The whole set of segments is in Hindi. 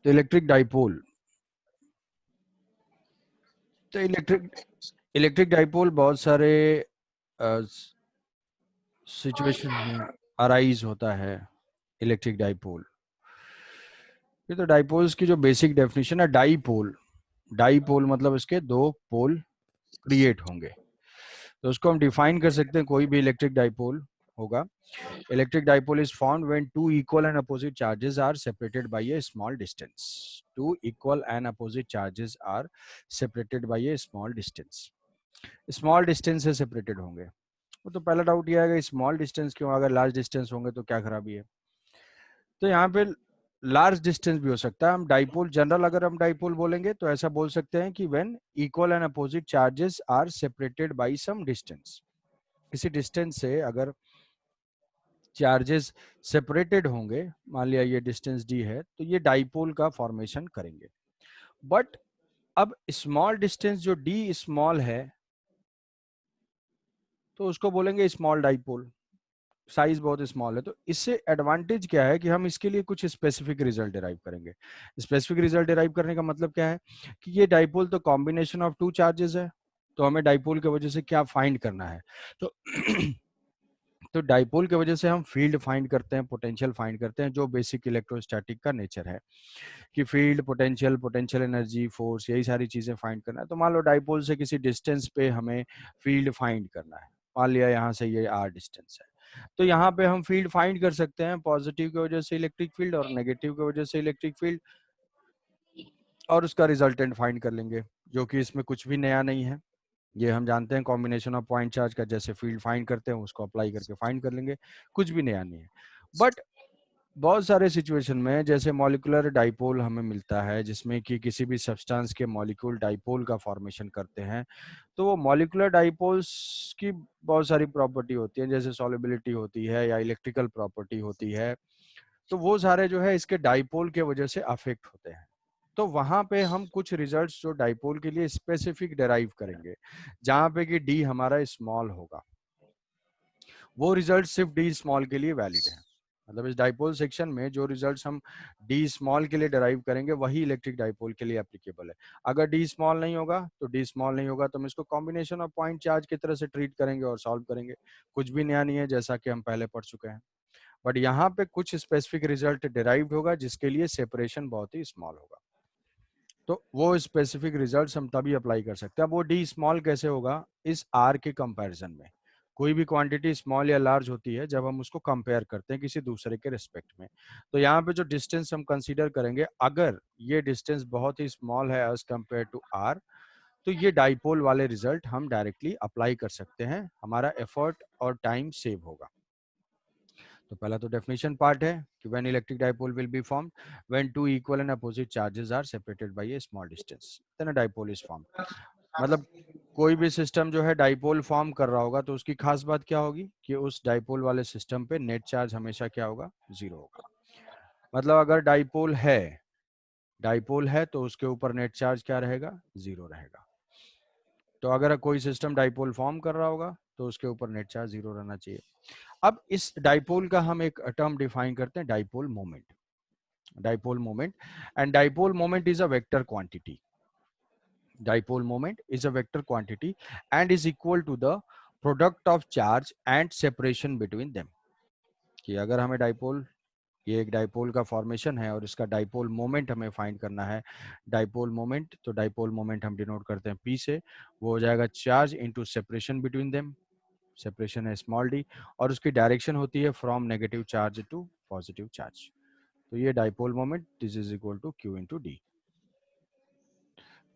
तो इलेक्ट्रिक डाइपोल, तो इलेक्ट्रिक डाइपोल बहुत सारे सिचुएशन में अराइज होता है। इलेक्ट्रिक डाइपोल, ये तो डाइपोल्स की जो बेसिक डेफिनेशन है, डाइपोल, डाइपोल मतलब इसके दो पोल क्रिएट होंगे। तो उसको हम डिफाइन कर सकते हैं, कोई भी इलेक्ट्रिक डाइपोल होगा। Electric dipole is found when two equal and opposite charges are separated by a small distance. Two equal and opposite charges are separated by a small distance. Small distance से सेपरेटेड होंगे। वो तो पहला डाउट ये आएगा, स्मॉल डिस्टेंस क्यों, अगर लार्ज डिस्टेंस होंगे तो क्या खराबी है। तो यहाँ पे लार्ज डिस्टेंस भी हो सकता है। हम डाइपोल जनरल, अगर हम डाइपोल बोलेंगे तो ऐसा बोल सकते हैं कि when equal and opposite charges are separated by some distance. किसी डिस्टेंस से अगर चार्जेस सेपरेटेड होंगे, मान लिया ये डिस्टेंस डी है, तो ये डाइपोल का फॉर्मेशन करेंगे। बट अब स्मॉल डिस्टेंस जो डी स्मॉल है, तो उसको बोलेंगे स्मॉल डाइपोल, साइज बहुत स्मॉल है। तो इससे एडवांटेज क्या है कि हम इसके लिए कुछ स्पेसिफिक रिजल्ट डिराइव करेंगे। स्पेसिफिक रिजल्ट डिराइव करने का मतलब क्या है कि ये डाइपोल तो कॉम्बिनेशन ऑफ टू चार्जेस है, तो हमें डाइपोल की वजह से क्या फाइंड करना है। तो तो डाइपोल की वजह से हम फील्ड फाइंड करते हैं, पोटेंशियल फाइंड करते हैं, जो बेसिक इलेक्ट्रोस्टैटिक का नेचर है कि field, potential, potential energy, force, यही सारी चीजें फाइंड करना है। तो मान लो डाइपोल से किसी डिस्टेंस पे हमें फील्ड फाइंड करना है। मान लिया यहाँ से ये आर डिस्टेंस है, तो यहाँ पे हम फील्ड फाइंड कर सकते हैं, पॉजिटिव की वजह से इलेक्ट्रिक फील्ड और नेगेटिव की वजह से इलेक्ट्रिक फील्ड, और उसका रिजल्टेंट फाइंड कर लेंगे, जो कि इसमें कुछ भी नया नहीं है। ये हम जानते हैं कॉम्बिनेशन ऑफ पॉइंट चार्ज का जैसे फील्ड फाइंड करते हैं, उसको अप्लाई करके फाइंड कर लेंगे, कुछ भी नया नहीं है। बट बहुत सारे सिचुएशन में जैसे मॉलिक्यूलर डाइपोल हमें मिलता है, जिसमें कि किसी भी सब्सटेंस के मॉलिक्यूल डाइपोल का फॉर्मेशन करते हैं, तो वो मॉलिक्यूलर डाइपोल्स की बहुत सारी प्रॉपर्टी होती है, जैसे सॉल्युबिलिटी होती है या इलेक्ट्रिकल प्रॉपर्टी होती है। तो वो सारे जो है इसके डाइपोल के वजह से अफेक्ट होते हैं। तो वहां पे हम कुछ रिजल्ट्स जो डाइपोल के लिए स्पेसिफिक डिराइव करेंगे, जहां पे कि डी हमारा स्मॉल होगा। वो रिजल्ट सिर्फ डी स्मॉल के लिए वैलिड है। मतलब इस डाइपोल सेक्शन में जो रिजल्ट्स हम डी स्मॉल के लिए डिराइव करेंगे, वही इलेक्ट्रिक डाइपोल के लिए एप्लीकेबल है। अगर डी स्मॉल नहीं होगा तो डी स्मॉल नहीं होगा, तो हम इसको कॉम्बिनेशन ऑफ पॉइंट चार्ज की तरह से ट्रीट करेंगे और सॉल्व करेंगे। कुछ भी नया नहीं है, जैसा कि हम पहले पढ़ चुके हैं। बट यहाँ पे कुछ स्पेसिफिक रिजल्ट डिराइव्ड होगा जिसके लिए सेपरेशन बहुत ही स्मॉल होगा। तो वो स्पेसिफिक रिजल्ट्स हम तभी अप्लाई कर सकते हैं। अब वो डी स्मॉल कैसे होगा, इस आर के कंपैरिजन में। कोई भी क्वांटिटी स्मॉल या लार्ज होती है जब हम उसको कंपेयर करते हैं किसी दूसरे के रिस्पेक्ट में। तो यहाँ पे जो डिस्टेंस हम कंसीडर करेंगे, अगर ये डिस्टेंस बहुत ही स्मॉल है एज कंपेयर टू आर, तो ये डाइपोल वाले रिजल्ट हम डायरेक्टली अप्लाई कर सकते हैं, हमारा एफर्ट और टाइम सेव होगा। तो पहला तो डेफिनेशन पार्ट है कि when electric dipole will be formed when two equal and opposite charges are separated by a small distance, then a dipole is formed. मतलब कोई भी सिस्टम जो है डाइपोल फॉर्म कर रहा होगा, तो उसकी खास बात क्या होगी कि उस डाइपोल वाले सिस्टम पे नेट चार्ज हमेशा क्या होगा, जीरो होगा। मतलब अगर डाइपोल है तो उसके ऊपर नेट चार्ज क्या रहेगा, जीरो रहेगा। तो अगर कोई सिस्टम डाइपोल फॉर्म कर रहा होगा तो उसके ऊपर नेट चार्ज जीरो रहना चाहिए। अब इस डाइपोल का हम एक टर्म डिफाइन करते हैं, dipole moment. Dipole moment, and dipole moment is a vector quantity. Dipole moment is a vector quantity and is equal to the product of charge and separation between them। कि अगर हमें डाइपोल, ये एक डाइपोल का फॉर्मेशन है और इसका डाइपोल मोमेंट हमें फाइंड करना है। डाइपोल मोमेंट, तो डाइपोल मोमेंट हम डिनोट करते हैं P से, वो हो जाएगा charge into separation between them, separation है स्मॉल डी, और उसकी डायरेक्शन होती है from negative charge to positive charge. तो ये dipole moment, this is equal to Q into D.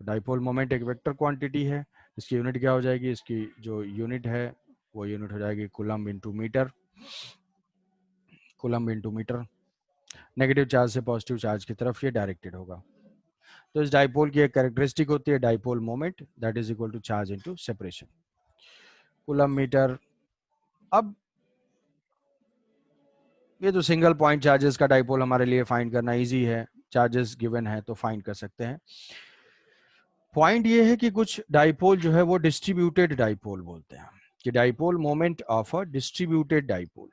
Dipole moment एक वेक्टर क्वांटिटी है, इसकी यूनिट क्या हो जाएगी, इसकी जो यूनिट है वो यूनिट हो जाएगी coulomb into metre. Coulomb into metre, negative charge से पॉजिटिव चार्ज की तरफ ये डायरेक्टेड होगा। तो इस डाइपोल की एक कैरेक्टरिस्टिक होती है dipole moment, that is equal to charge into separation, coulomb metre. अब ये तो सिंगल पॉइंट चार्जेस का डाइपोल हमारे लिए फाइंड करना इजी है, चार्जेस गिवन है तो फाइंड कर सकते हैं। पॉइंट ये है कि कुछ डाइपोल जो है वो डिस्ट्रीब्यूटेड डाइपोल बोलते हैं, कि dipole moment of a distributed dipole.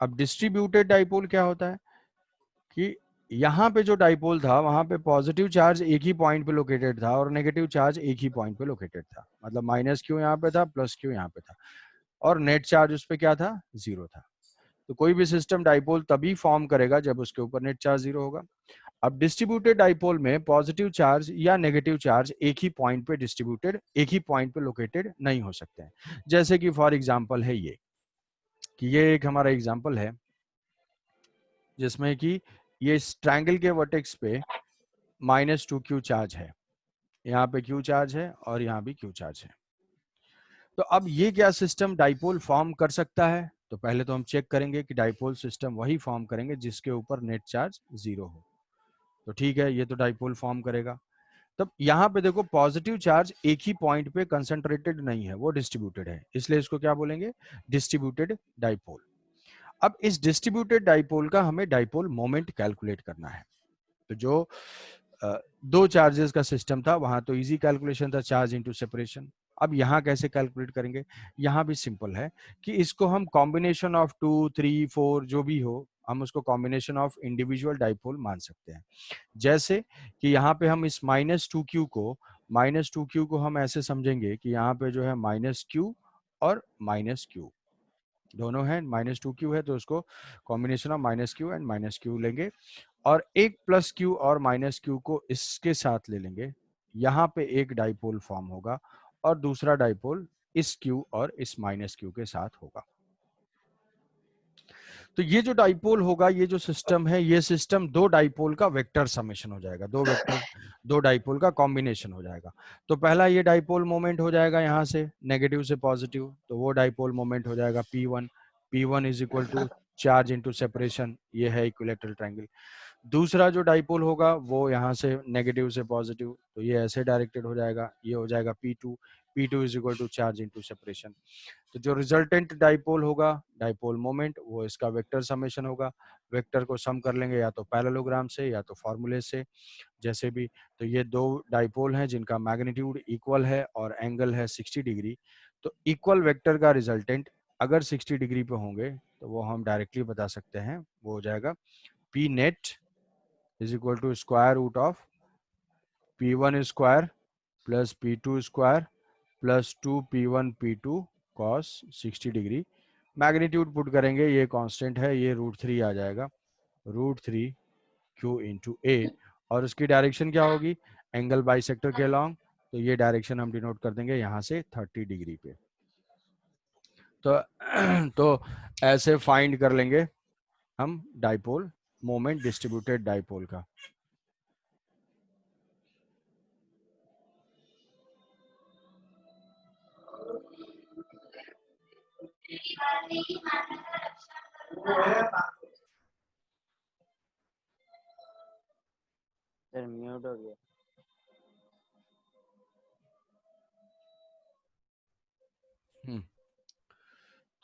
अब डिस्ट्रीब्यूटेड डाइपोल क्या होता है कि यहाँ पे जो डाइपोल था वहां पे पॉजिटिव चार्ज एक ही पॉइंट पे लोकेटेड था और नेगेटिव चार्ज एक ही पॉइंट पे लोकेटेड था, मतलब माइनस क्यू यहाँ पे था, प्लस क्यू यहाँ पे था, और नेट चार्ज उस पे क्या था, जीरो था। तो कोई भी सिस्टम डाइपोल तभी फॉर्म करेगा जब उसके ऊपर नेट चार्ज जीरो होगा। अब डिस्ट्रीब्यूटेड डाइपोल में पॉजिटिव चार्ज या नेगेटिव चार्ज एक ही पॉइंट पे डिस्ट्रीब्यूटेड, एक ही पॉइंट पे लोकेटेड नहीं हो सकते हैं। जैसे कि फॉर एग्जांपल है ये, कि ये एक हमारा एग्जांपल है जिसमें कि ये इस ट्रायंगल के वर्टेक्स पे -2q चार्ज है, यहाँ पे q चार्ज है और यहाँ भी q चार्ज है। तो अब ये क्या सिस्टम डाइपोल फॉर्म कर सकता है? तो पहले तो हम चेक करेंगे कि डाइपोल सिस्टम वही फॉर्म करेंगे जिसके ऊपर नेट चार्ज जीरो हो। तो ठीक है, ये तो डाइपोल फॉर्म करेगा। तब यहाँ पे देखो पॉजिटिव चार्ज एक ही पॉइंट पे कंसंट्रेटेड नहीं है, वो डिस्ट्रीब्यूटेड है, इसलिए इसको क्या बोलेंगे, डिस्ट्रीब्यूटेड डाइपोल। अब इस डिस्ट्रीब्यूटेड डाइपोल का हमें डाइपोल मोमेंट कैलकुलेट करना है। तो जो दो चार्जेस का सिस्टम था वहां तो इजी कैलकुलेशन था, चार्ज इनटू सेपरेशन। अब यहाँ कैसे कैलकुलेट करेंगे? यहाँ भी सिंपल है कि इसको हम कॉम्बिनेशन ऑफ 2, 3, 4 जो भी हो, हम उसको कॉम्बिनेशन ऑफ इंडिविजुअल डाइपोल मान सकते हैं। जैसे कि यहाँ पे हम इस -2q को हम ऐसे समझेंगे कि यहाँ पे जो है -q और -q दोनों है, -2q है तो उसको combination of -q and -q लेंगे, और एक +q और -q को इसके साथ ले लेंगे। यहाँ पे एक डाइपोल फॉर्म होगा और दूसरा डाइपोल इस q और इस -q के साथ होगा। तो ये जो डाइपोल होगा, ये जो सिस्टम है, ये सिस्टम दो डाइपोल का वेक्टर समेशन हो जाएगा, दो डाइपोल का कॉम्बिनेशन हो जाएगा। तो पहला ये डाइपोल मोमेंट हो जाएगा यहाँ से नेगेटिव से पॉजिटिव, तो वो डाइपोल मोमेंट हो जाएगा P1। P1 is equal to charge into separation, ये है इक्विलैटरल ट्रायंगल। दूसरा जो डाइपोल होगा वो यहाँ से नेगेटिव से पॉजिटिव, तो ये ऐसे डायरेक्टेड हो जाएगा, ये हो जाएगा P2। P2 is equal to charge into separation. तो जो रिजल्टेंट डाइपोल होगा, डाइपोल मोमेंट, वो इसका वेक्टर समेशन होगा। वेक्टर को सम कर लेंगे या तो पैरेललोग्राम से या तो फॉर्मूले से, जैसे भी। तो ये दो डाइपोल हैं जिनका मैग्नीट्यूड इक्वल है और एंगल है 60 डिग्री। तो इक्वल वेक्टर का रिजल्टेंट अगर 60 डिग्री पे होंगे तो वो हम डायरेक्टली बता सकते हैं, वो हो जाएगा P net is equal to square root of P1 square plus P2 square plus 2P1 P2 cos 60 degree. Magnitude put करेंगे, ये कांस्टेंट है, ये √3 आ जाएगा, √3 Q इंटू ए, और उसकी डायरेक्शन क्या होगी, एंगल बाइसेक्टर के अलॉन्ग। तो ये डायरेक्शन हम डिनोट कर देंगे यहाँ से 30 डिग्री पे। तो तो ऐसे फाइंड कर लेंगे हम डाइपोल मोमेंट डिस्ट्रीब्यूटेड डाइपोल का। सर म्यूट हो गया।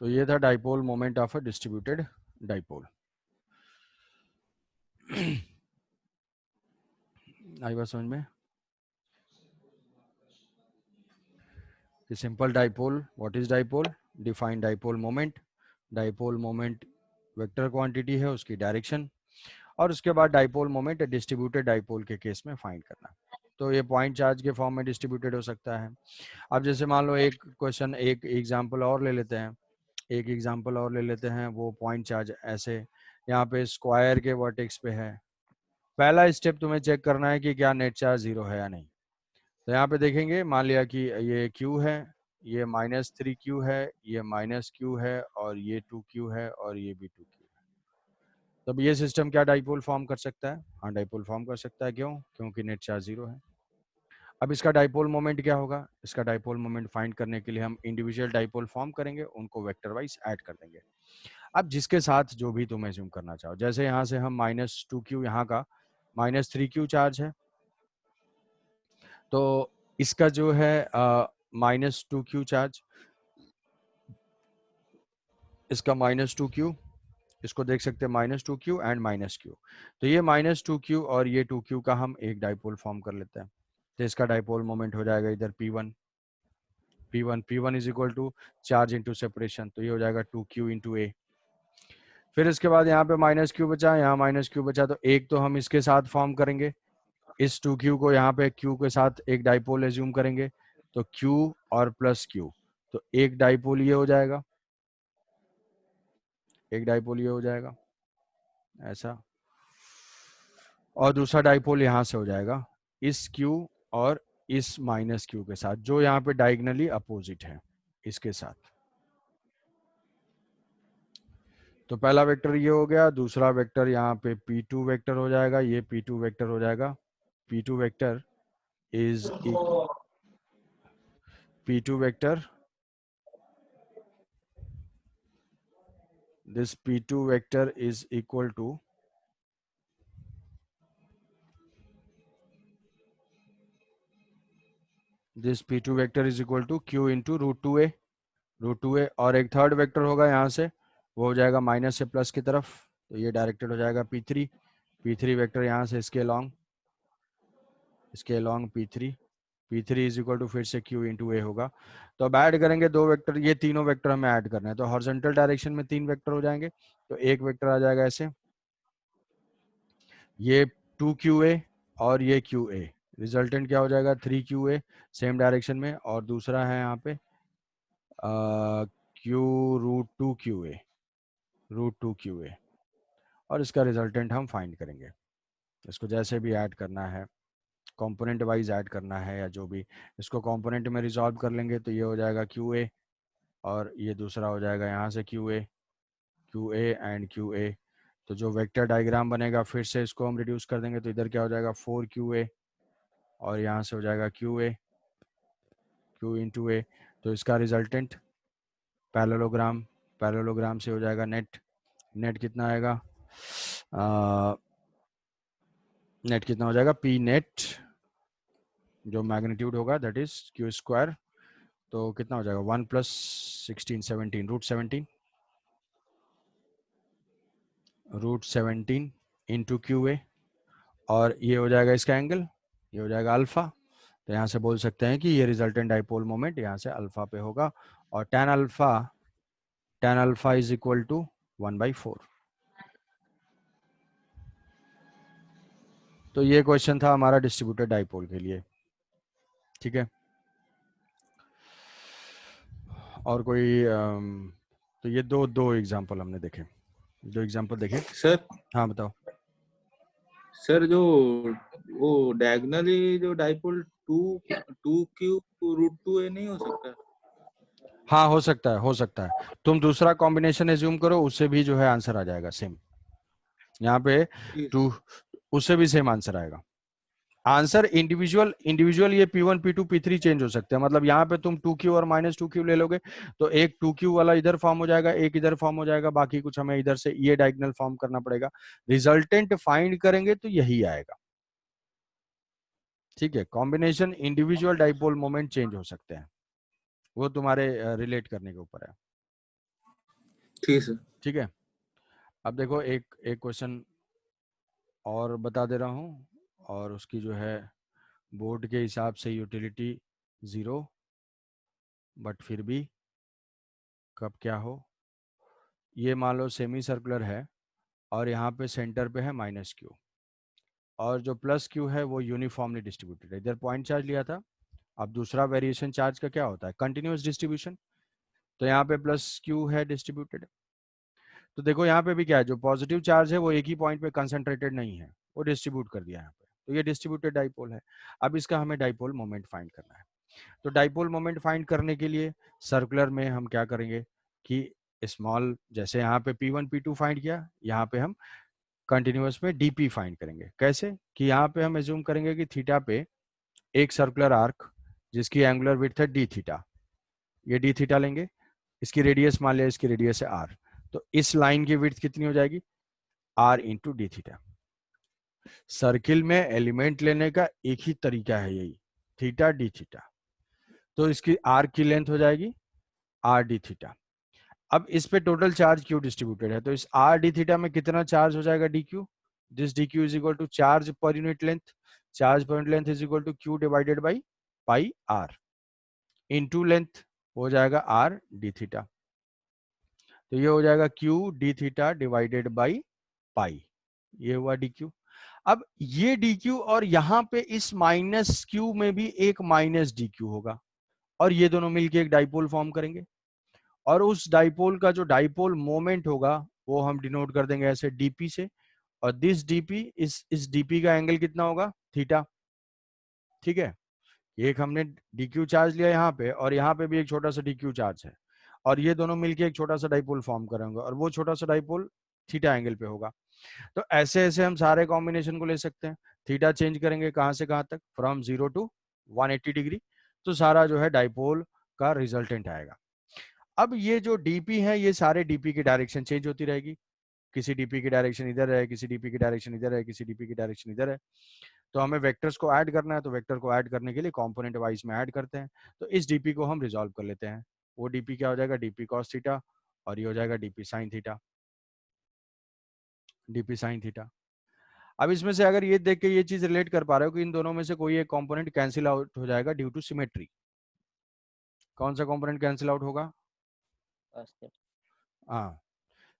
तो ये था dipole moment of a distributed dipole. आई बात समझ में? Simple dipole, what is dipole, define dipole moment, dipole moment vector quantity है, उसकी डायरेक्शन, और उसके बाद डाइपोल मोमेंट डिस्ट्रीब्यूटेड डाइपोल के केस में फाइंड करना। तो ये पॉइंट चार्ज के फॉर्म में डिस्ट्रीब्यूटेड हो सकता है। अब जैसे मान लो एक क्वेश्चन, एक एग्जांपल और ले लेते हैं, एक एग्जांपल और ले लेते हैं, वो पॉइंट चार्ज ऐसे यहाँ पे स्क्वायर के वर्टेक्स पे है। पहला स्टेप तुम्हें चेक करना है कि क्या नेट चार्ज जीरो है या नहीं। तो यहाँ पे देखेंगे, मान लिया कि ये Q है, ये -3Q है, ये -Q है, और ये 2Q है, और ये भी 2Q है। तब ये सिस्टम क्या डाइपोल फॉर्म कर सकता है? हाँ, डाइपोल फॉर्म कर सकता है। क्यों? क्योंकि नेट चार्ज जीरो है। अब इसका डाइपोल मोमेंट क्या होगा? इसका डाइपोल मोमेंट फाइंड करने के लिए हम इंडिविजुअल डाइपोल फॉर्म करेंगे, उनको वेक्टर वाइज ऐड कर देंगे। अब जिसके साथ जो भी तुम एज्यूम करना चाहो, जैसे यहाँ से हम -2Q, यहाँ का -3Q चार्ज है, तो इसका जो है -2Q चार्ज, इसका -2Q, इसको देख सकते हैं -2Q एंड -Q। तो ये -2Q और ये 2Q का हम एक डाइपोल फॉर्म कर लेते हैं। तो इसका डाइपोल मोमेंट हो जाएगा इधर P1 is equal to charge into separation, तो ये हो जाएगा 2Q इंटू ए। फिर इसके बाद यहाँ पे माइनस क्यू बचा, यहाँ माइनस क्यू बचा, तो एक तो हम इसके साथ फॉर्म करेंगे, इस 2q को यहाँ पे q के साथ एक डाइपोल एज्यूम करेंगे, तो q और प्लस q, तो एक डाइपोल ये हो जाएगा, एक डाइपोल ये हो जाएगा ऐसा, और दूसरा डाइपोल यहाँ से हो जाएगा इस q और इस माइनस q के साथ, जो यहाँ पे डायगनली अपोजिट है इसके साथ। तो पहला वेक्टर ये हो गया, दूसरा वेक्टर यहाँ पे p2 वेक्टर हो जाएगा, ये p2 वेक्टर हो जाएगा, p2 vector is p2 vector, this p2 vector is equal to this p2 vector is equal to q into root two a, और एक थर्ड वेक्टर होगा यहाँ से, वो हो जाएगा माइनस से प्लस की तरफ, तो ये डायरेक्टेड हो जाएगा p3 वेक्टर यहाँ से इसके long p3 is equal to फिर से q इंटू ए होगा। तो अब ऐड करेंगे दो वेक्टर, ये तीनों वेक्टर हमें ऐड करना है, तो हॉरिजॉन्टल डायरेक्शन में 3 वेक्टर हो जाएंगे, तो एक वेक्टर आ जाएगा ऐसे, ये 2qa और ये qa, रिजल्टेंट क्या हो जाएगा 3qa सेम डायरेक्शन में, और दूसरा है यहाँ पे q root two Q A, और इसका रिजल्टेंट हम फाइंड करेंगे। इसको जैसे भी ऐड करना है, कंपोनेंट वाइज ऐड करना है या जो भी, इसको कंपोनेंट में रिजॉल्व कर लेंगे, तो ये हो जाएगा qa, और ये दूसरा हो जाएगा यहाँ से qa एंड qa। तो जो वेक्टर डायग्राम बनेगा फिर से इसको हम रिड्यूस कर देंगे, तो इधर क्या हो जाएगा 4qa, और यहाँ से हो जाएगा q इंटू ए। तो इसका रिजल्टेंट पैरेललोग्राम से हो जाएगा नेट कितना आएगा, नेट कितना हो जाएगा p नेट, जो मैग्नीट्यूड होगा दैट इज q स्क्वायर, तो कितना हो जाएगा 1 + 16 17 रूट 17 इंटू qa, और ये हो जाएगा इसका एंगल, ये हो जाएगा अल्फा। तो यहाँ से बोल सकते हैं कि ये रिजल्टेंट डाइपोल मोमेंट यहाँ से अल्फा पे होगा, और tan alpha is equal to 1/4। तो ये क्वेश्चन था हमारा डिस्ट्रीब्यूटेड डाइपोल के लिए, ठीक है। और कोई तो ये दो एग्जांपल हमने देखे, सर। हाँ बताओ। सर जो वो डायगनली जो डाइपोल 2q √2a नहीं हो सकता? हाँ हो सकता है, तुम दूसरा कॉम्बिनेशन एज्यूम करो, उससे भी जो है आंसर आ जाएगा सेम, यहाँ पे टू, उससे भी सेम आंसर आएगा। आंसर इंडिविजुअल ये p1 p2 p3 चेंज हो सकते हैं, मतलब यहाँ पे तुम 2q और -2q ले लोगे, तो एक 2q वाला इधर फॉर्म हो जाएगा, एक इधर फॉर्म हो जाएगा, बाकी कुछ हमें इधर से ये डायगोनल फॉर्म करना पड़ेगा, रिजल्टेंट फाइंड करेंगे तो यही आएगा, ठीक है। Combination individual dipole moment change हो सकते हैं, वो तुम्हारे रिलेट करने के ऊपर है, ठीक है। अब देखो एक क्वेश्चन और बता दे रहा हूँ, और उसकी जो है बोर्ड के हिसाब से यूटिलिटी 0, बट फिर भी कब क्या हो, ये मान लो सेमी सर्कुलर है, और यहाँ पे सेंटर पे है -q, और जो +q है वो यूनिफॉर्मली डिस्ट्रीब्यूटेड है, इधर पॉइंट चार्ज लिया था। अब दूसरा वेरिएशन चार्ज का क्या होता है, कंटिन्यूअस डिस्ट्रीब्यूशन, तो यहाँ पे +q है डिस्ट्रीब्यूटेड। तो देखो यहाँ पे भी क्या है, जो पॉजिटिव चार्ज है वो एक ही पॉइंट पे कंसंट्रेटेड नहीं है, वो डिस्ट्रीब्यूट कर दिया यहाँ पे, तो ये डिस्ट्रीब्यूटेड डाइपोल है। अब इसका हमें डाइपोल मोमेंट फाइंड करना है, तो डाइपोल मोमेंट फाइंड करने के लिए सर्कुलर में हम क्या करेंगे कि स्मॉल, जैसे यहाँ पे p1 p2 फाइंड किया, यहाँ पे हम कंटिन्यूअस में dp फाइंड करेंगे। कैसे कि यहाँ पे हम एज्यूम करेंगे कि थीटा पे एक सर्कुलर आर्क जिसकी एंगुलर विड्थ है d थीटा, ये d थीटा लेंगे, इसकी रेडियस मान लिया, इसकी रेडियस है r, तो इस लाइन की विड्थ कितनी हो जाएगी r into d theta. Circle में एलिमेंट लेने का एक ही तरीका है, यही थीटा डी थीटा, तो इसकी r की लेंथ हो जाएगी r डी थीटा। अब इस पे टोटल चार्ज क्यू डिस्ट्रीब्यूटेड है, तो इस r डी थीटा में कितना चार्ज हो जाएगा dq, this dq is equal to charge per unit length, charge per unit length is equal to q divided by pi r, into length हो जाएगा r डी थीटा। तो ये हो जाएगा Q D theta divided by pi, ये हुआ डी क्यू। अब ये डी क्यू और यहां पे इस माइनस क्यू में भी एक माइनस डी क्यू होगा, और ये दोनों मिलके एक डाइपोल फॉर्म करेंगे, और उस डाइपोल का जो डाइपोल मोमेंट होगा वो हम डिनोट कर देंगे ऐसे डीपी से, और दिस डीपी, इस डीपी का एंगल कितना होगा, थीटा। ठीक है, एक हमने डीक्यू चार्ज लिया यहाँ पे, और यहाँ पे भी एक छोटा सा डीक्यू चार्ज है, और ये दोनों मिलके एक छोटा सा डाइपोल फॉर्म करेंगे, और वो छोटा सा डाइपोल थीटा एंगल पे होगा। तो ऐसे ऐसे हम सारे कॉम्बिनेशन को ले सकते हैं। थीटा चेंज करेंगे कहां से कहां तक, फ्रॉम 0 टू 180 डिग्री, तो सारा जो है डाइपोल का रिजल्टेंट आएगा। अब ये जो डीपी है, ये सारे डीपी की डायरेक्शन चेंज होती रहेगी, किसी डीपी की डायरेक्शन इधर है, किसी डीपी की डायरेक्शन इधर है, किसी डीपी की डायरेक्शन इधर है। तो हमें वेक्टर्स को ऐड करना है, तो वेक्टर को ऐड करने के लिए कंपोनेंट वाइज में ऐड करते हैं। तो इस डीपी को हम रिजॉल्व कर लेते हैं। वो डीपी क्या हो जाएगा, डीपी कॉस थीटा, और ये हो जाएगा DP sine theta, DP sine theta. अब इसमें से अगर ये देख के ये चीज रिलेट कर पा रहे हो कि इन दोनों में से कोई एक कंपोनेंट कैंसिल आउट हो जाएगा ड्यू टू सिमेट्री, कौन सा कंपोनेंट कैंसिल आउट होगा, हाँ,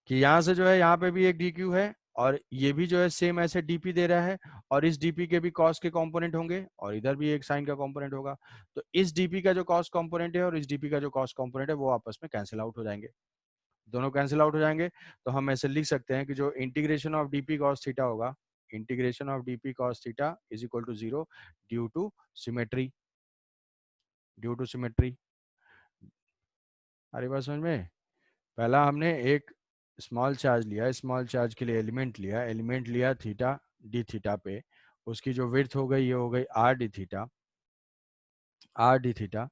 कि यहाँ से जो है यहाँ पे भी एक डी क्यू है, और ये भी जो है सेम ऐसे डीपी दे रहा है, और इस डीपी के भी कॉस के कंपोनेंट होंगे, और इधर भी एक साइन का कंपोनेंट होगा। तो इस डीपी का जो कॉस कंपोनेंट है और इस डीपी का जो कॉस कंपोनेंट है वो आपस में कैंसिल आउट हो जाएंगे, दोनों कैंसिल आउट हो जाएंगे। तो हम ऐसे लिख सकते हैं कि जो integration of dp cos theta होगा, integration of dp cos theta is equal to 0 due to symmetry, due to symmetry. अरे बात समझ में, पहला हमने एक स्मॉल चार्ज लिया, स्मॉल चार्ज के लिए एलिमेंट लिया थीटा डी थीटा पे, उसकी जो विड्थ हो गई ये हो गई R D theta, R D theta,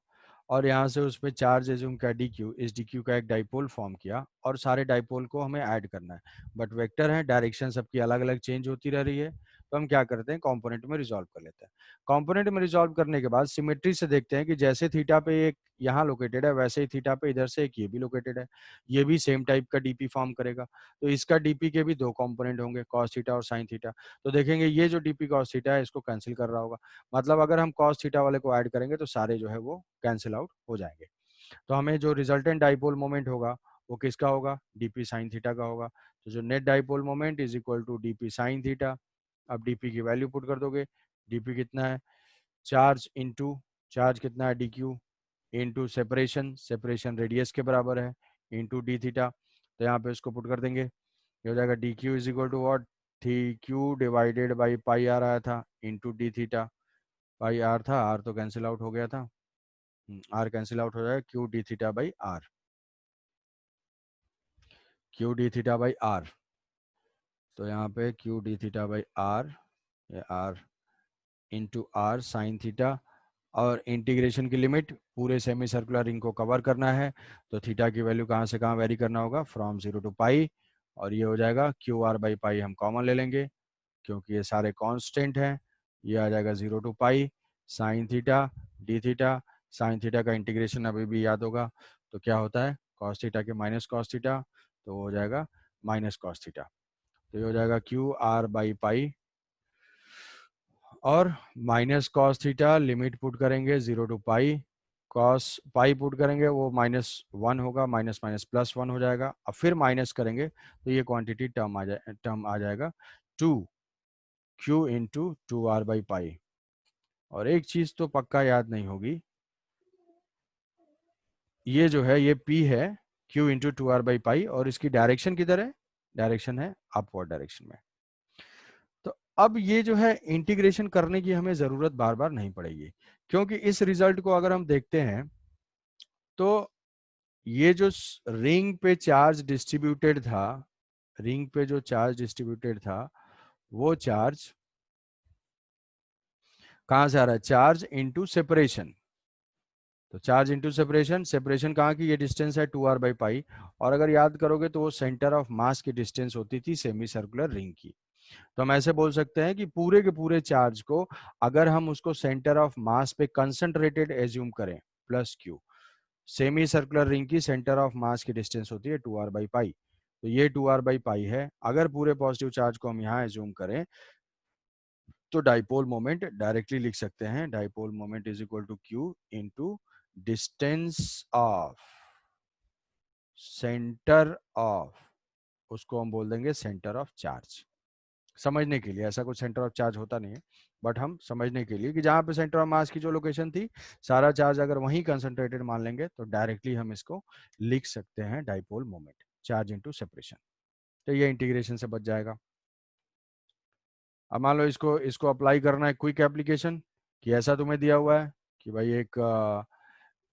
और यहाँ से उस पर चार्ज एज्यूम किया डी क्यू, इस डी क्यू का एक डाइपोल फॉर्म किया, और सारे डाइपोल को हमें ऐड करना है, बट वेक्टर है, डायरेक्शन सबकी अलग अलग चेंज होती रह रही है। तो हम क्या करते हैं, कंपोनेंट में रिजॉल्व कर लेते हैं। कंपोनेंट में रिजॉल्व करने के बाद सिमेट्री से देखते हैं कि जैसे थीटा पे एक यहाँ लोकेटेड है, वैसे ही थीटा पे इधर से एक ये भी लोकेटेड है, ये भी सेम टाइप का डीपी फॉर्म करेगा। तो इसका डीपी के भी दो कंपोनेंट होंगे, कॉस थीटा और साइन थीटा। तो देखेंगे ये जो डीपी कॉस थीटा है इसको कैंसिल कर रहा होगा, मतलब अगर हम cos थीटा वाले को ऐड करेंगे तो सारे जो है वो कैंसिल आउट हो जाएंगे। तो हमें जो रिजल्टेंट डाइपोल मोमेंट होगा वो किसका होगा, डीपी साइन थीटा का होगा। तो जो net dipole moment is equal to DP sine theta. अब डीपी की वैल्यू पुट कर दोगे, डीपी कितना है, चार्ज इंटू चार्ज कितना है D Q, into separation, separation radius के बराबर है, इंटू डी थीटा। तो यहाँ पे इसको पुट कर देंगे, ये हो जाएगा d q is equal to what, थी q divided by pi r आया था, into d theta. Pi r था, आर तो कैंसिल आउट हो गया था, आर कैंसिल आउट हो जाएगा, Q D theta by r, q D theta by r. तो यहाँ पे q D theta by r, ये r into r sine theta, और इंटीग्रेशन की लिमिट पूरे सेमी सर्कुलर रिंग को कवर करना है, तो थीटा की वैल्यू कहाँ से कहाँ वेरी करना होगा, फ्रॉम 0 टू पाई, और ये हो जाएगा क्यू आर बाई पाई, हम कॉमन ले लेंगे क्योंकि ये सारे कांस्टेंट हैं। ये आ जाएगा 0 to pi sine theta D theta, sine theta का इंटीग्रेशन अभी भी याद होगा, तो क्या होता है कॉस थीटा के माइनस कॉस थीटा, तो हो जाएगा माइनस कॉस थीटा। तो ये हो जाएगा क्यू आर बाई पाई, और minus cos theta limit put करेंगे 0 to pi, cos pi put करेंगे वो -1 होगा, माइनस माइनस +1 हो जाएगा। अब फिर माइनस करेंगे तो ये क्वांटिटी टर्म आ जाएगा 2 Q into 2r by pi. और एक चीज तो पक्का याद नहीं होगी, ये जो है ये p है q into 2r by pi, और इसकी डायरेक्शन किधर है, डायरेक्शन है अपवर्ड डायरेक्शन में। तो अब ये जो है इंटीग्रेशन करने की हमें जरूरत बार बार नहीं पड़ेगी, क्योंकि इस रिजल्ट को अगर हम देखते हैं तो ये जो रिंग पे चार्ज डिस्ट्रीब्यूटेड था, रिंग पे जो चार्ज डिस्ट्रीब्यूटेड था वो चार्ज कहां से आ रहा है, चार्ज इंटू सेपरेशन। तो चार्ज इंटू सेपरेशन, सेपरेशन कहाँ की, ये डिस्टेंस है 2r बाई पाई, और अगर याद करोगे तो वो सेंटर ऑफ मास की डिस्टेंस होती थी सेमी सर्कुलर रिंग की। तो हम ऐसे बोल सकते हैं कि पूरे के पूरे चार्ज को अगर हम उसको सेंटर ऑफ मास पे कंसंट्रेटेड एज्यूम करें plus Q, semi circular ring की सेंटर ऑफ मास की डिस्टेंस होती है 2r बाई पाई, तो ये 2r बाई पाई है। अगर पूरे पॉजिटिव चार्ज को हम यहाँ एज्यूम करें तो डाइपोल मोमेंट डायरेक्टली लिख सकते हैं, dipole moment is equal to Q into distance of centre of, उसको हम बोल देंगे सेंटर ऑफ चार्ज। समझने के लिए, ऐसा कुछ सेंटर ऑफ चार्ज होता नहीं है, बट हम समझने के लिए कि जहां पे सेंटर ऑफ मास की जो लोकेशन थी, सारा चार्ज अगर वहीं कंसंट्रेटेड मान लेंगे तो डायरेक्टली हम इसको लिख सकते हैं dipole moment, charge into separation. तो ये इंटीग्रेशन से बच जाएगा। अब मान लो इसको इसको अप्लाई करना है क्विक एप्लीकेशन, कि ऐसा तुम्हें दिया हुआ है कि भाई एक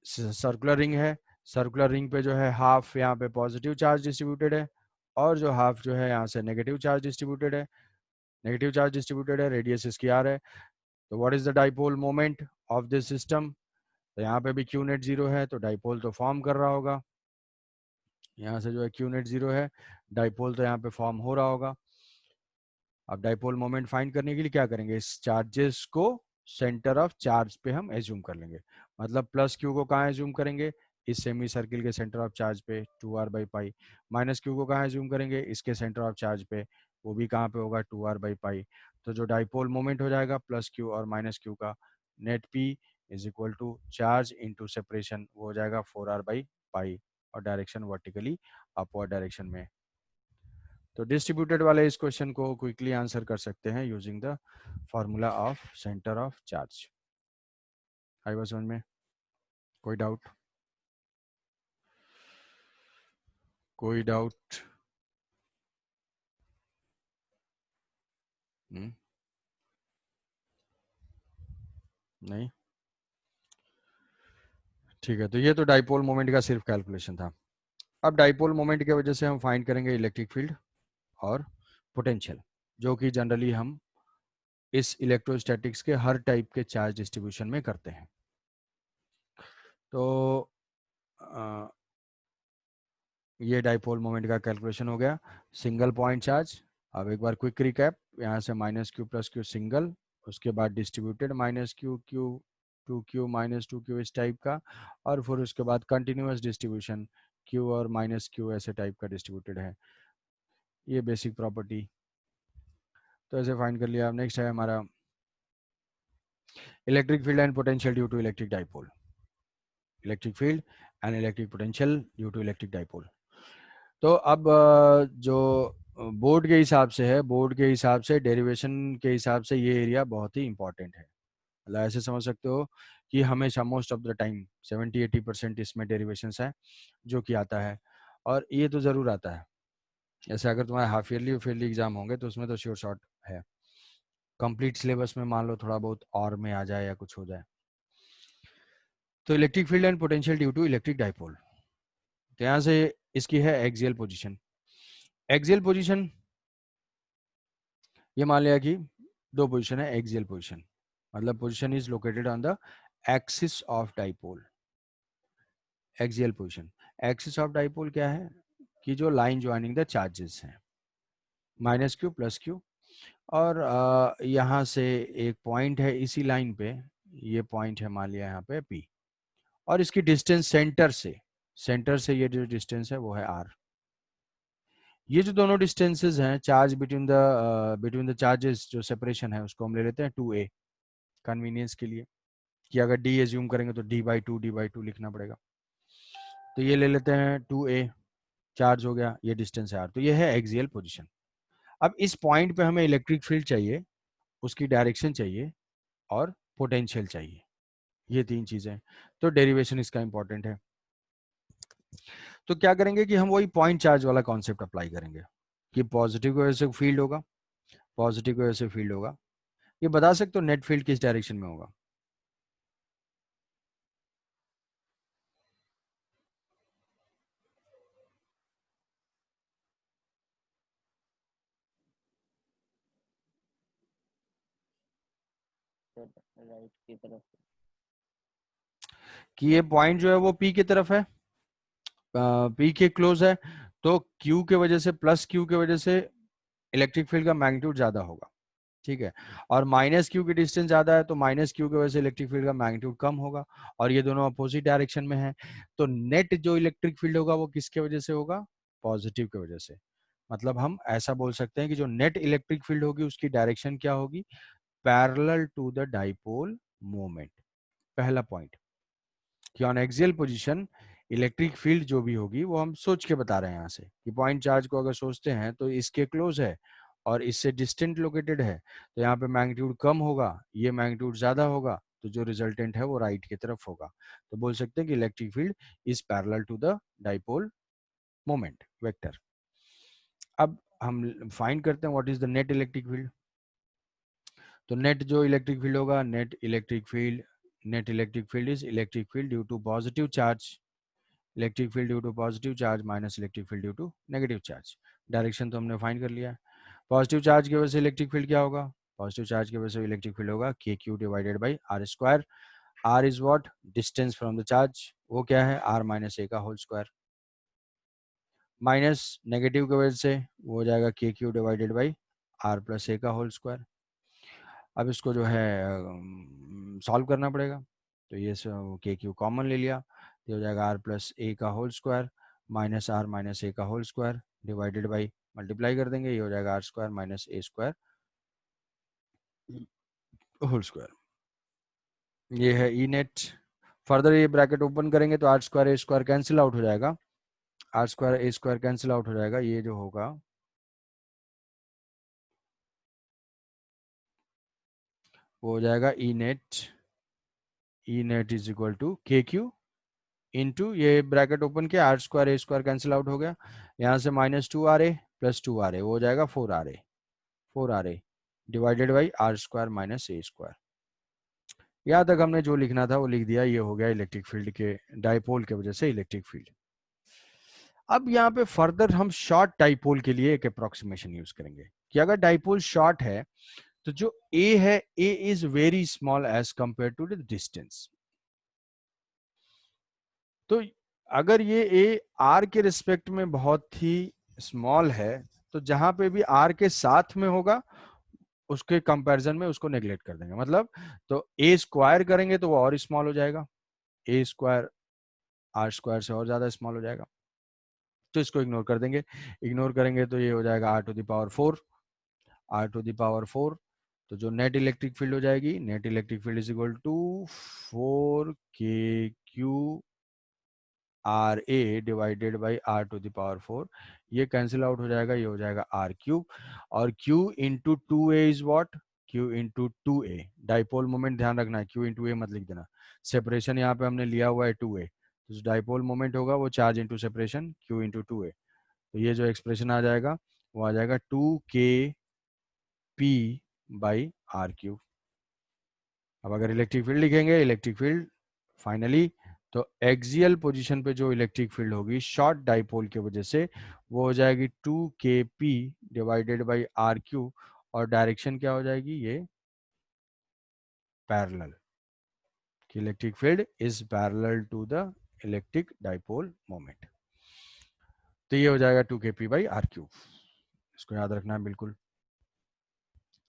सर्कुलर रिंग है, सर्कुलर रिंग पे जो है हाफ यहाँ पे पॉजिटिव चार्ज डिस्ट्रीब्यूटेड है और जो हाफ जो है यहाँ से नेगेटिव चार्ज डिस्ट्रीब्यूटेड है, नेगेटिव चार्ज डिस्ट्रीब्यूटेड है, रेडियस इसकी आर है। तो what is the dipole moment of this system? तो यहाँ पे भी क्यू नेट जीरो है, तो डाइपोल तो फॉर्म कर रहा होगा। यहाँ से जो है क्यू नेट जीरो है, डाइपोल तो यहाँ पे फॉर्म हो रहा होगा। अब डाइपोल मोमेंट फाइंड करने के लिए क्या करेंगे, इस चार्जेस को सेंटर ऑफ चार्ज पे हम एज्यूम कर लेंगे। मतलब प्लस क्यू को कहाँ एज्यूम करेंगे, इस सेमी सर्किल के सेंटर ऑफ चार्ज पे 2r/पाई। माइनस क्यू को कहाँ एज्यूम करेंगे, इसके सेंटर ऑफ चार्ज पे, वो भी कहाँ पे होगा 2r/पाई। तो जो डाइपोल मोमेंट हो जाएगा प्लस क्यू और माइनस क्यू का net P is equal to charge into separation, वो हो जाएगा 4r/पाई और डायरेक्शन वर्टिकली अपवर्ड डायरेक्शन में। तो डिस्ट्रीब्यूटेड वाले इस क्वेश्चन को क्विकली आंसर कर सकते हैं using the formula of centre of charge. आई बात समझ में? कोई डाउट? कोई डाउट? नहीं? ठीक है, तो ये तो डाइपोल मोमेंट का सिर्फ कैलकुलेशन था। अब डाइपोल मोमेंट की वजह से हम फाइंड करेंगे इलेक्ट्रिक फील्ड और पोटेंशियल, जो कि जनरली हम इस इलेक्ट्रोस्टैटिक्स के हर टाइप के चार्ज डिस्ट्रीब्यूशन में करते हैं। तो ये डाइपोल मोमेंट का कैलकुलेशन हो गया। सिंगल पॉइंट चार्ज, अब एक बार क्विक रिकैप, यहाँ से minus Q plus Q single, उसके बाद distributed minus Q Q 2q minus 2q इस टाइप का, और फिर उसके बाद कंटिन्यूस डिस्ट्रीब्यूशन q और माइनस q ऐसे टाइप का डिस्ट्रीब्यूटेड है। ये बेसिक प्रॉपर्टी तो ऐसे फाइंड कर लिया। नेक्स्ट है हमारा electric field and potential due to electric dipole. Electric field and electric potential due to electric dipole. तो अब जो बोर्ड के हिसाब से है, बोर्ड के हिसाब से डेरिवेशन के हिसाब से ये एरिया बहुत ही इंपॉर्टेंट है। मतलब ऐसे समझ सकते हो कि हमेशा मोस्ट ऑफ द टाइम 70-80% इसमें डेरिवेशंस है जो कि आता है, और ये तो ज़रूर आता है। जैसे अगर तुम्हारे हाफ ईयरली और ईयरली एग्जाम होंगे तो उसमें तो श्योर शॉर्ट है। कंप्लीट सिलेबस में मान लो थोड़ा बहुत और में आ जाए या कुछ हो जाए। तो electric field and potential due to electric dipole, तो यहाँ से इसकी है एक्सियल पोजीशन। एक्सियल पोजीशन ये मान लिया कि दो पोजीशन है एक्सियल पोजीशन, मतलब position is located on the axis of dipole. Axial position, axis of dipole क्या है कि जो लाइन ज्वाइनिंग द चार्जेस हैं माइनस क्यू प्लस क्यू, और यहाँ से एक पॉइंट है इसी लाइन पे, ये पॉइंट है मान लिया यहाँ पे P, और इसकी डिस्टेंस सेंटर से ये जो डिस्टेंस है वो है R। ये जो दोनों डिस्टेंसेस हैं चार्ज बिटवीन द चार्जेस, जो सेपरेशन है उसको हम ले लेते हैं 2a कन्वीनियंस के लिए, कि अगर d एज्यूम करेंगे तो d/2 लिखना पड़ेगा। तो ये ले लेते हैं 2a, चार्ज हो गया, ये डिस्टेंस है r, तो ये है एक्सियल पोजीशन। अब इस पॉइंट पे हमें इलेक्ट्रिक फील्ड चाहिए, उसकी डायरेक्शन चाहिए और पोटेंशियल चाहिए, ये तीन चीजें। तो डेरिवेशन इसका इंपॉर्टेंट है। तो क्या करेंगे कि हम वही पॉइंट चार्ज वाला कॉन्सेप्ट अप्लाई करेंगे कि पॉजिटिव की वजह से फील्ड होगा, पॉजिटिव की वजह से फील्ड होगा। ये बता सकते हो नेट फील्ड किस डायरेक्शन में होगा? राइट की तरफ, कि ये पॉइंट जो है वो P की तरफ है, P के क्लोज है, तो Q के वजह से प्लस Q के वजह से इलेक्ट्रिक फील्ड का मैग्नीट्यूड ज्यादा होगा, ठीक है। और माइनस क्यू की डिस्टेंस ज्यादा है तो माइनस क्यू की वजह से इलेक्ट्रिक फील्ड का मैग्नीट्यूड कम होगा, और ये दोनों अपोजिट डायरेक्शन में है। तो नेट जो इलेक्ट्रिक फील्ड होगा वो किसके वजह से होगा? पॉजिटिव की वजह से। मतलब हम ऐसा बोल सकते हैं कि जो नेट इलेक्ट्रिक फील्ड होगी उसकी डायरेक्शन क्या होगी? Parallel to the dipole moment. पहला पॉइंट कि on axial position electric field जो भी होगी वो हम सोच के बता रहे हैं यहाँ से कि पॉइंट चार्ज को अगर सोचते हैं तो इसके क्लोज है और इससे डिस्टेंट लोकेटेड है, तो यहाँ पे मैग्नीट्यूड कम होगा, ये मैग्नीट्यूड ज्यादा होगा, तो जो रिजल्टेंट है वो राइट की तरफ होगा। तो बोल सकते हैं कि electric field is parallel to the dipole moment vector. अब हम फाइंड करते हैं what is the net electric field. तो नेट जो इलेक्ट्रिक फील्ड होगा, net electric field is electric field due to positive charge, electric field due to positive charge minus electric field due to negative charge. Direction तो हमने फाइंड कर लिया है। पॉजिटिव चार्ज की वजह से इलेक्ट्रिक फील्ड क्या होगा, पॉजिटिव चार्ज की वजह से इलेक्ट्रिक फील्ड होगा k q divided by r square. R is what, distance from the charge, वो क्या है आर माइनस ए का होल स्क्वायर, माइनस नेगेटिव की वजह से वो हो जाएगा k q divided by r plus a का होल स्क्वायर। अब इसको जो है सॉल्व करना पड़ेगा, तो ये के क्यू कॉमन ले लिया, तो हो जाएगा आर प्लस ए का whole square minus r minus a का whole square divided by, multiply कर देंगे, ये हो जाएगा r square minus a square whole square. ये है ई नेट। फर्दर ये ब्रैकेट ओपन करेंगे तो r square a square cancel out हो जाएगा, r square a square cancel out हो जाएगा, ये जो होगा वो हो जाएगा E net is equal to k q into, ये ब्रैकेट ओपन किया, r square a square cancel out हो गया, यहाँ से माइनस 2 RA प्लस 2 RA वो हो जाएगा 4 RA divided by r square minus a square. यहाँ तक हमने जो लिखना था वो लिख दिया, ये हो गया इलेक्ट्रिक फील्ड के डाइपोल के वजह से इलेक्ट्रिक फील्ड। अब यहाँ पे फर्दर हम शॉर्ट डाइपोल के लिए एक अप्रोक्सीमेशन यूज करेंगे कि अगर डाइपोल शॉर्ट है तो जो ए है, a is very small as compare to the distance. तो अगर ये ए आर के रिस्पेक्ट में बहुत ही स्मॉल है, तो जहां पे भी आर के साथ में होगा उसके कंपैरिजन में उसको नेग्लेक्ट कर देंगे। मतलब तो ए स्क्वायर करेंगे तो वो और स्मॉल हो जाएगा, ए स्क्वायर आर स्क्वायर से और ज्यादा स्मॉल हो जाएगा, तो इसको इग्नोर कर देंगे। इग्नोर करेंगे तो ये हो जाएगा r to the power 4, r to the power 4। तो जो नेट इलेक्ट्रिक फील्ड हो जाएगी, net electric field is equal to 4 r a divided by r to the power 4, ये कैंसिल आउट हो जाएगा, ये हो जाएगा आर क्यूब, और q into 2A is what, q into 2A। Dipole moment ध्यान रखना है, क्यू इंटू ए मत लिख देना, सेपरेशन यहाँ पे हमने लिया हुआ है 2A, तो जो डाइपोल मोमेंट होगा वो charge into separation Q into 2A। तो ये जो एक्सप्रेशन आ जाएगा वो आ जाएगा 2KP बाई आर क्यूब। अब अगर इलेक्ट्रिक फील्ड लिखेंगे, इलेक्ट्रिक फील्ड फाइनली तो एक्सियल पोजीशन पे जो इलेक्ट्रिक फील्ड होगी शॉर्ट डाइपोल की वजह से वो हो जाएगी 2KP divided by r q, और डायरेक्शन क्या हो जाएगी ये पैरेलल, कि electric field is parallel to the electric dipole moment. तो ये हो जाएगा 2KP बाई आर क्यू, इसको याद रखना है बिल्कुल,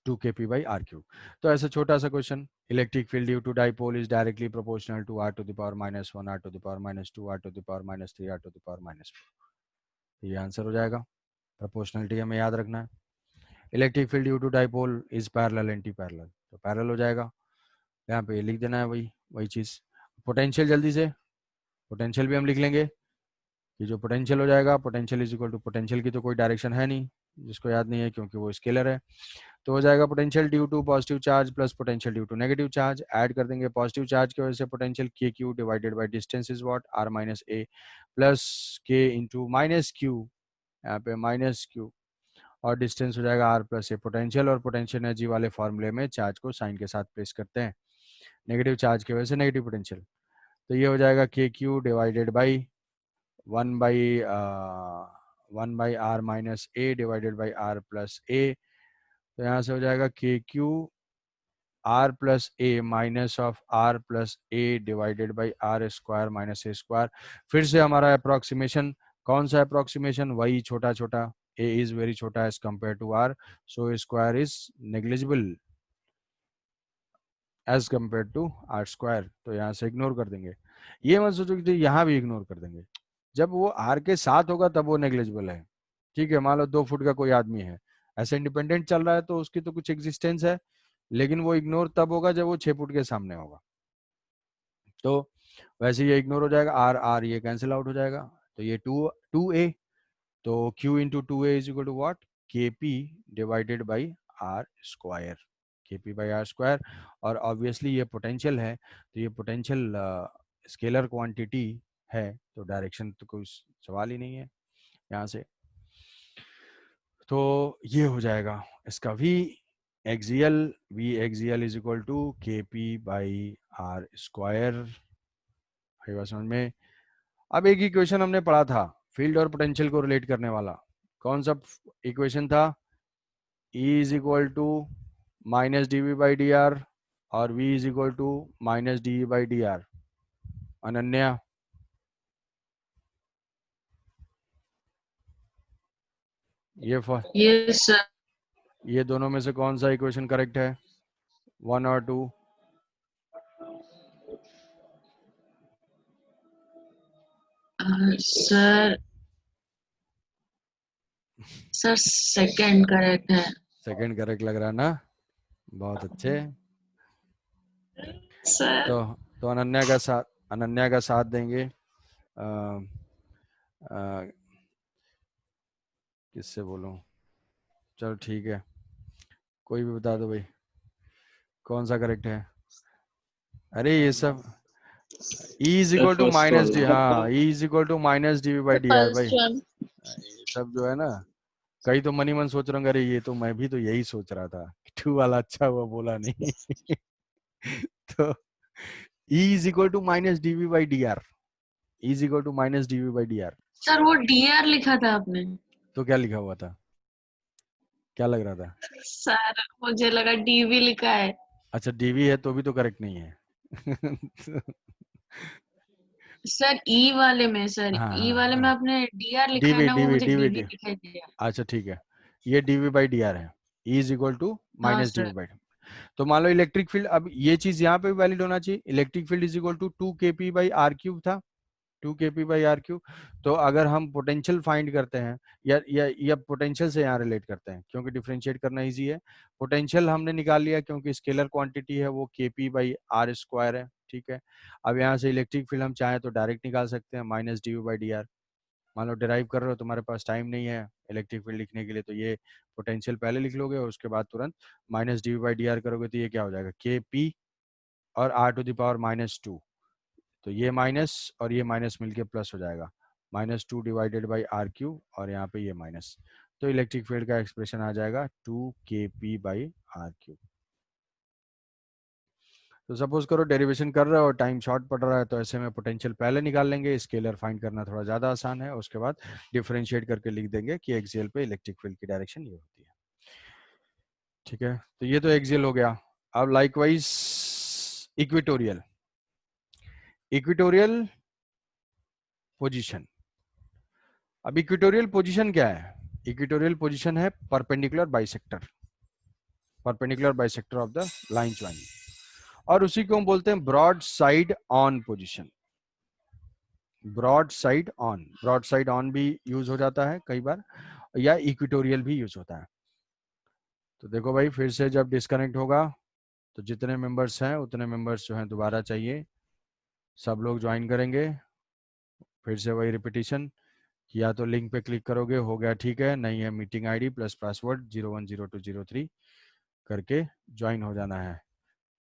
2KP बाई आर क्यू। तो ऐसा छोटा सा question, electric field due to dipole is directly proportional to r to the power -1 r to the power -2 r to the power -3 r to the power -4, ये आंसर हो जाएगा। प्रोपोर्शनलिटी हमें याद रखना है। Electric field due to dipole is parallel anti parallel, तो पैरेलल हो जाएगा, यहाँ पे लिख देना है वही वही चीज। पोटेंशियल जल्दी से, पोटेंशियल भी हम लिख लेंगे कि जो पोटेंशियल हो जाएगा, potential is equal to, potential की तो कोई डायरेक्शन है नहीं जिसको याद नहीं है क्योंकि वो स्केलर है, तो हो जाएगा potential due to positive charge plus potential due to negative charge. Add कर देंगे पॉजिटिव चार्ज की वजह से potential k q divided by distance is what r minus a plus k into minus q, यहाँ पे माइनस क्यू, और डिस्टेंस हो जाएगा आर प्लस ए। पोटेंशियल और पोटेंशियल एनर्जी वाले फॉर्मूले में चार्ज को साइन के साथ प्लेस करते हैं, नेगेटिव चार्ज की वजह से नेगेटिव पोटेंशियल, तो ये हो जाएगा k q divided by 1 by r minus a divided by r plus a. तो यहाँ से हो जाएगा k q r plus a minus of r plus a divided by r square minus a square. फिर से हमारा अप्रोक्सीमेशन, कौन सा अप्रोक्सीमेशन, वही छोटा छोटा, ए इज वेरी छोटा as compare to r, so square is negligible as compare to r square, तो यहाँ से इग्नोर कर देंगे। ये मत सोचो कि यहाँ भी इग्नोर कर देंगे, जब वो आर के साथ होगा तब वो नेग्लिजिबल है। ठीक है, मान लो 2 फुट का कोई आदमी है, ऐसे इंडिपेंडेंट चल रहा है तो उसकी तो कुछ एग्जिस्टेंस है, लेकिन वो इग्नोर तब होगा जब वो 6 फुट के सामने होगा। तो वैसे ये इग्नोर हो जाएगा, आर आर ये कैंसिल आउट हो जाएगा, तो ये 2a, तो q into 2a is equal to what, kp divided by r square, kp by r square. और ऑब्वियसली ये पोटेंशियल है, तो ये पोटेंशियल स्केलर क्वांटिटी है, तो डायरेक्शन तो कोई सवाल ही नहीं है यहाँ से। तो ये हो जाएगा इसका v axial is equal to kp by r square. है बात समझ में? अब एक इक्वेशन हमने पढ़ा था फील्ड और पोटेंशियल को रिलेट करने वाला, कौन सा इक्वेशन था? E is equal to minus d v by d r और V is equal to minus d by d r. Ananya, yes sir. ये दोनों में से कौन सा इक्वेशन करेक्ट है, 1 और 2? सर सेकंड करेक्ट है। सेकंड करेक्ट लग रहा है ना, बहुत अच्छे। सर तो अनन्या का साथ देंगे। किससे बोलूं? चलो ठीक है, कोई भी बता दो भाई कौन सा करेक्ट है। अरे ये सब E is equal to minus d, हाँ E is equal to minus d v by d r. भाई ये सब जो है ना, कई तो मनी मन सोच रहे होंगे अरे ये तो मैं भी तो यही सोच रहा था, 2 वाला अच्छा हुआ बोला नहीं। तो E is equal to minus d v by d r, E is equal to minus d v by d r. Sir वो dr लिखा था आपने। तो क्या लिखा हुआ था, क्या लग रहा था? सर मुझे लगा dv लिखा है। अच्छा डीवी है तो भी तो करेक्ट नहीं है। सर ई वाले में, सर हाँ ई वाले में आपने dr लिखा है डीवी ना, वो डीवी मुझे डीवी dv डी, दिखाई दिया। अच्छा ठीक है, ये डीवी बाई डी आर है, E इज इक्वल टू हाँ माइनस डीवी सर। बाई। तो मान लो इलेक्ट्रिक फील्ड, अब ये चीज यहाँ पे भी वैलिड होना चाहिए, electric field is equal to 2 kp by r cube था, 2 kp बाई आर क्यूब। तो अगर हम पोटेंशियल फाइंड करते हैं या पोटेंशियल से यहाँ रिलेट करते हैं, क्योंकि डिफरेंशिएट करना इजी है, पोटेंशियल हमने निकाल लिया क्योंकि स्केलर क्वांटिटी है वो kp बाई आर स्क्वायर है, ठीक है। अब यहाँ से इलेक्ट्रिक फील्ड हम चाहें तो डायरेक्ट निकाल सकते हैं, minus d by d are. मान लो डिराइव कर रहे हो, तुम्हारे पास टाइम नहीं है इलेक्ट्रिक फील्ड लिखने के लिए, तो ये पोटेंशियल पहले लिख लोगे और उसके बाद तुरंत minus d by d r करोगे, तो ये क्या हो जाएगा, के पी और r to the power minus 2, तो ये माइनस और ये माइनस मिलके प्लस हो जाएगा, -2 डिवाइडेड बाई आर क्यू, और यहाँ पे ये माइनस, तो इलेक्ट्रिक फील्ड का एक्सप्रेशन आ जाएगा 2 kp बाई आर क्यू। तो सपोज करो डेरिवेशन कर रहे हो, टाइम शॉर्ट पड़ रहा है, तो ऐसे में पोटेंशियल पहले निकाल लेंगे, स्केलर फाइंड करना थोड़ा ज़्यादा आसान है, उसके बाद डिफरेंशिएट करके लिख देंगे कि एक्सियल पे इलेक्ट्रिक फील्ड की डायरेक्शन ये होती है, ठीक है। तो ये तो एक्सियल हो गया। अब लाइकवाइज इक्वेटोरियल, इक्वेटोरियल पोजीशन। अब इक्वेटोरियल पोजीशन क्या है? इक्वेटोरियल पोजीशन है perpendicular bisector, perpendicular bisector of the line joining, और उसी को हम बोलते हैं broad side on position. Broad side on, broad side on भी यूज हो जाता है कई बार, या इक्वेटोरियल भी यूज होता है। तो देखो भाई, फिर से जब डिस्कनेक्ट होगा तो जितने मेंबर्स हैं उतने मेंबर्स जो हैं दोबारा चाहिए, सब लोग ज्वाइन करेंगे। फिर से वही रिपीटिशन, या तो लिंक पे क्लिक करोगे हो गया ठीक है, नहीं है मीटिंग आईडी प्लस पासवर्ड 010203 करके ज्वाइन हो जाना है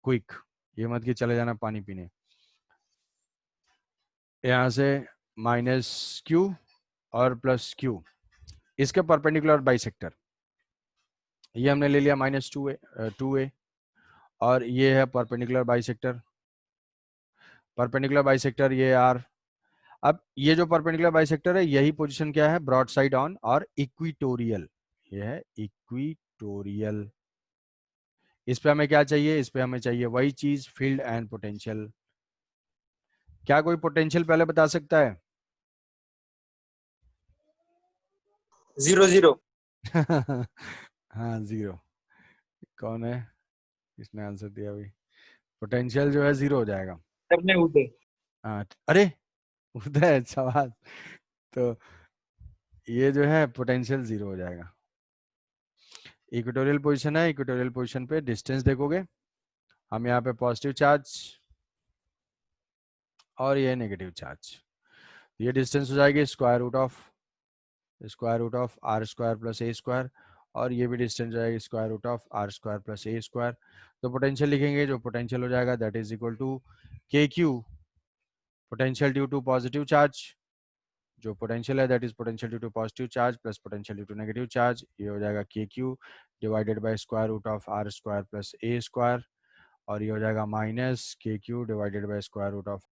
क्विक, ये मत कि चले जाना पानी पीने। यहाँ से -q और +q, इसके परपेंडिकुलर बाइसेक्टर, ये हमने ले लिया -2a, और ये है परपेंडिकुलर बाइसेक्टर, परपेंडिकुलर बाइसेक्टर ये r। अब ये जो परपेंडिकुलर बाइसेक्टर है यही पोजीशन क्या है, ब्रॉड साइड ऑन और इक्विटोरियल, ये है इक्विटोरियल। इस पे हमें क्या चाहिए, इस पे हमें चाहिए वही चीज, फील्ड एंड पोटेंशियल। क्या कोई पोटेंशियल पहले बता सकता है? 0 0। हाँ 0, कौन है किसने आंसर दिया अभी? पोटेंशियल जो है 0 हो जाएगा। करने उदय। हाँ अरे उदय, अच्छा बात। तो ये जो है पोटेंशियल 0 हो जाएगा। इक्वेटोरियल पोजीशन है, इक्वेटोरियल पोजीशन पे डिस्टेंस देखोगे, हम यहाँ पे पॉजिटिव चार्ज और ये नेगेटिव चार्ज। ये डिस्टेंस हो जाएगी square root of r square plus a square, और ये भी डिस्टेंस हो जाएगी square root of r square plus a square. तो पोटेंशियल लिखेंगे, जो पोटेंशियल हो जाएगा that is equal to k q potential due to positive charge, जो पोटेंशियल है that is potential due to positive charge plus potential due to negative charge, ये हो जाएगा k q divided by square root of r square plus a square, और ये हो जाएगा minus k q divided by square root of